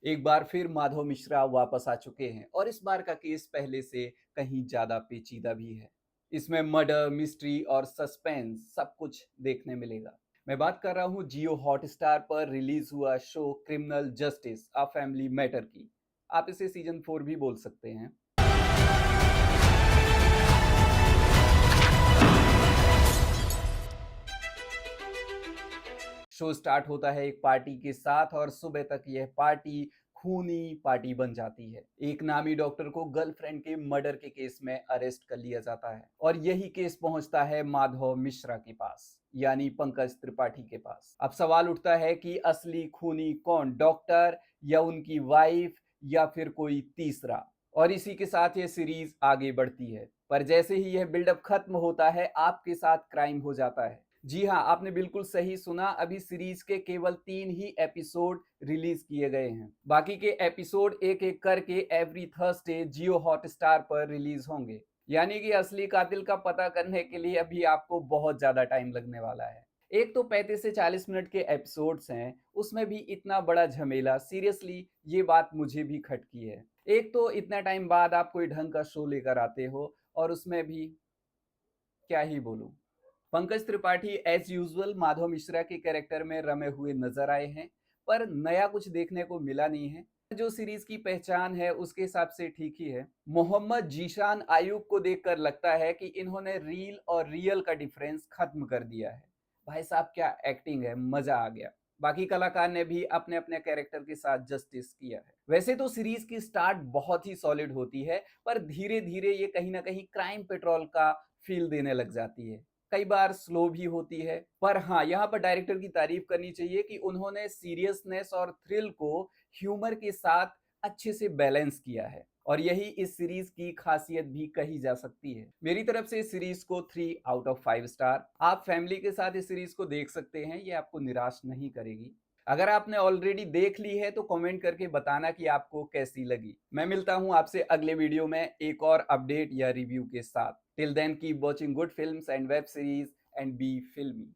एक बार फिर माधव मिश्रा वापस आ चुके हैं और इस बार का केस पहले से कहीं ज्यादा पेचीदा भी है। इसमें मर्डर, मिस्ट्री और सस्पेंस सब कुछ देखने मिलेगा। मैं बात कर रहा हूँ जियो हॉटस्टार पर रिलीज हुआ show criminal justice a family matter की। आप इसे सीजन 4 भी बोल सकते हैं। शो स्टार्ट होता है एक पार्टी के साथ और सुबह तक यह पार्टी खूनी पार्टी बन जाती है। एक नामी डॉक्टर को गर्लफ्रेंड के मर्डर के केस में अरेस्ट कर लिया जाता है और यही केस पहुंचता है माधव मिश्रा के पास, यानी पंकज त्रिपाठी के पास। अब सवाल उठता है कि असली खूनी कौन, डॉक्टर या उनकी वाइफ या फिर कोई तीसरा। और इसी के साथ ये सीरीज आगे बढ़ती है, पर जैसे ही यह बिल्डअप खत्म होता है आपके साथ क्राइम हो जाता है। जी हाँ, आपने बिल्कुल सही सुना। अभी सीरीज के केवल 3 ही एपिसोड रिलीज किए गए हैं। बाकी के एपिसोड एक एक करके एवरी थर्सडे जियो हॉटस्टार पर रिलीज होंगे। यानी कि असली कातिल का पता करने के लिए अभी आपको बहुत ज्यादा टाइम लगने वाला है। एक तो 35 से 40 मिनट के एपिसोड्स हैं, उसमें भी इतना बड़ा झमेला, सीरियसली ये बात मुझे भी खटकी है। एक तो इतना टाइम बाद आप कोई ढंग का शो लेकर आते हो और उसमें भी क्या ही बोलूं। पंकज त्रिपाठी एज यूजुअल माधव मिश्रा के कैरेक्टर में रमे हुए नजर आए हैं, पर नया कुछ देखने को मिला नहीं है। जो सीरीज की पहचान है उसके हिसाब से ठीक ही है। मोहम्मद जीशान आयुब को देखकर लगता है कि इन्होंने रील और रियल का डिफरेंस खत्म कर दिया है। भाई साहब क्या एक्टिंग है, मजा आ गया। बाकी कलाकार ने भी अपने अपने कैरेक्टर के साथ जस्टिस किया है। वैसे तो सीरीज की स्टार्ट बहुत ही सॉलिड होती है, पर धीरे धीरे ये कहीं ना कहीं क्राइम पेट्रोल का फील देने लग जाती है। कई बार स्लो भी होती है, पर हाँ, यहाँ पर डायरेक्टर की तारीफ करनी चाहिए कि उन्होंने सीरियसनेस और थ्रिल को ह्यूमर के साथ अच्छे से बैलेंस किया है और यही इस सीरीज की खासियत भी कही जा सकती है। मेरी तरफ से इस सीरीज को 3 आउट ऑफ 5 स्टार। आप फैमिली के साथ इस सीरीज को देख सकते हैं, ये आपको निराश नहीं करेगी। अगर आपने ऑलरेडी देख ली है तो कमेंट करके बताना कि आपको कैसी लगी। मैं मिलता हूं आपसे अगले वीडियो में एक और अपडेट या रिव्यू के साथ। Till then keep watching good films and web series and be फिल्मी।